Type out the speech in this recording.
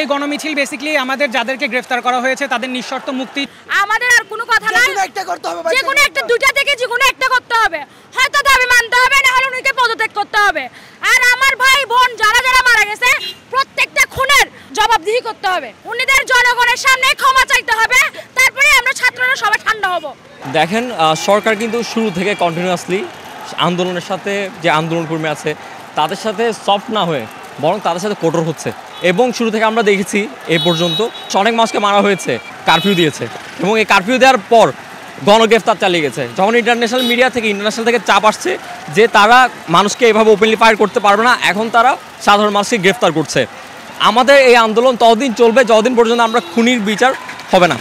এই গণমিছিল বেসিক্যালি আমাদের যাদেরকে গ্রেফতার করা হয়েছে তাদের নিঃশর্ত মুক্তি। আমাদের আর কোনো কথা নাই, যে কোনো একটা দুইটা থেকে যে কোনো একটা করতে হবে, হয়তো দাবি মানতে হবে, না হলে উনিকে পদত্যাগ করতে হবে। আর আমার ভাই বোন যারা যারা মারা গেছে প্রত্যেকটা খুনের জবাবদিহি করতে হবে, উনিদের জনগণের সামনে ক্ষমা চাইতে হবে, তারপরে আমরা ছাত্ররা সবাই ঠান্ডা হব। দেখেন সরকার কিন্তু শুরু থেকে কন্টিনিউয়াসলি আন্দোলনের সাথে যে আন্দোলন কর্মী আছে তাদের সাথে সফট না হয়ে বরং তাদের সাথে কঠোর হচ্ছে। এবং শুরু থেকে আমরা দেখেছি এ পর্যন্ত অনেক মানুষকে মারা হয়েছে, কারফিউ দিয়েছে, এবং এই কারফিউ দেওয়ার পর গণগ্রেফতার চালিয়ে গেছে। যখন ইন্টারন্যাশনাল মিডিয়া থেকে ইন্টারন্যাশনাল থেকে চাপ আসছে যে তারা মানুষকে এভাবে ওপেনলি ফায়ার করতে পারবে না, এখন তারা সাধারণ মানুষকে গ্রেফতার করছে। আমাদের এই আন্দোলন ততদিন চলবে যতদিন পর্যন্ত আমরা খুনির বিচার হবে না।